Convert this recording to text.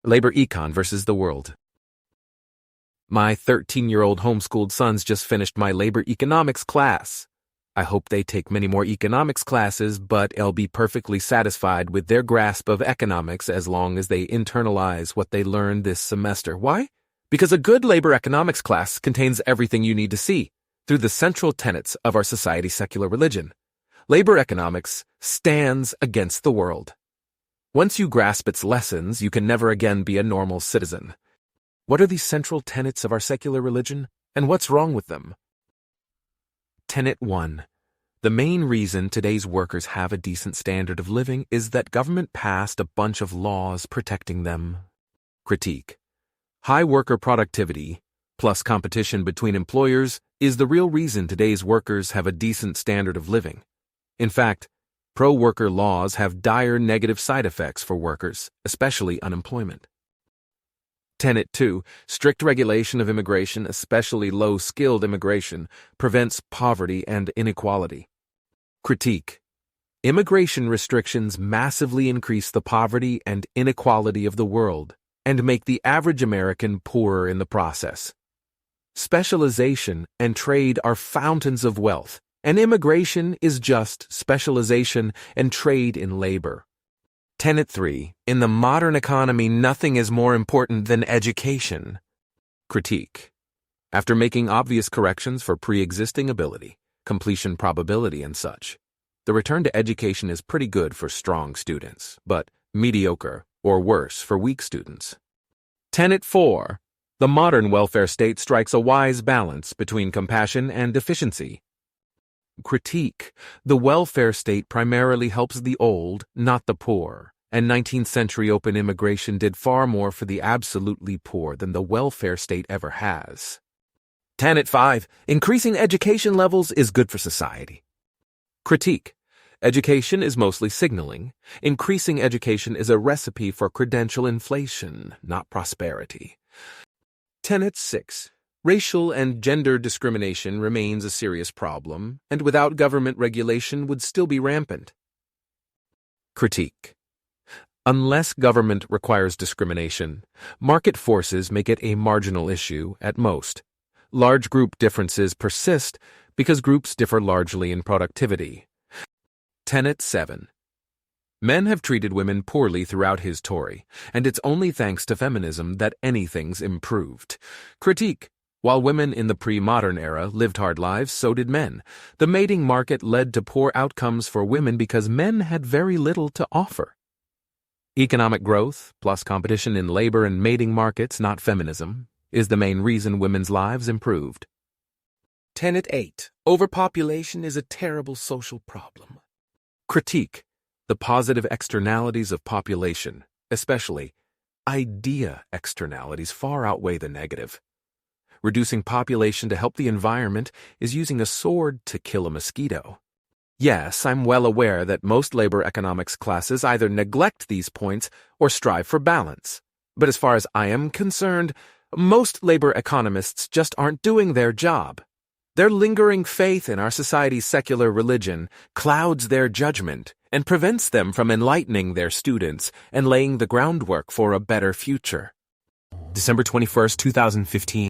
Labor Econ versus the world. My 13-year-old homeschooled sons just finished my labor economics class. I hope they take many more economics classes, but I'll be perfectly satisfied with their grasp of economics as long as they internalize what they learned this semester. Why? Because a good labor economics class contains everything you need to see through the central tenets of our society's secular religion. Labor economics stands against the world. Once you grasp its lessons, you can never again be a normal citizen. What are these central tenets of our secular religion, and what's wrong with them? Tenet 1. The main reason today's workers have a decent standard of living is that government passed a bunch of laws protecting them. Critique. High worker productivity, plus competition between employers, is the real reason today's workers have a decent standard of living. In fact, pro-worker laws have dire negative side effects for workers, especially unemployment. Tenet 2. Strict regulation of immigration, especially low-skilled immigration, prevents poverty and inequality. Critique. Immigration restrictions massively increase the poverty and inequality of the world and make the average American poorer in the process. Specialization and trade are fountains of wealth, and immigration is just specialization and trade in labor. Tenet 3. In the modern economy, nothing is more important than education. Critique. After making obvious corrections for pre-existing ability, completion probability, and such, the return to education is pretty good for strong students, but mediocre or worse for weak students. Tenet 4. The modern welfare state strikes a wise balance between compassion and efficiency. Critique. The welfare state primarily helps the old, not the poor, and 19th century open immigration did far more for the absolutely poor than the welfare state ever has. Tenet 5. Increasing education levels is good for society. Critique. Education is mostly signaling. Increasing education is a recipe for credential inflation, not prosperity. Tenet 6. Racial and gender discrimination remains a serious problem, and without government regulation would still be rampant. Critique. Unless government requires discrimination, market forces make it a marginal issue at most. Large group differences persist because groups differ largely in productivity. Tenet 7. Men have treated women poorly throughout history, and it's only thanks to feminism that anything's improved. Critique. While women in the pre-modern era lived hard lives, so did men. The mating market led to poor outcomes for women because men had very little to offer. Economic growth, plus competition in labor and mating markets, not feminism, is the main reason women's lives improved. Tenet 8. Overpopulation is a terrible social problem. Critique. The positive externalities of population, especially idea externalities, far outweigh the negative. Reducing population to help the environment is using a sword to kill a mosquito. Yes, I'm well aware that most labor economics classes either neglect these points or strive for balance. But as far as I am concerned, most labor economists just aren't doing their job. Their lingering faith in our society's secular religion clouds their judgment and prevents them from enlightening their students and laying the groundwork for a better future. December 21st, 2015.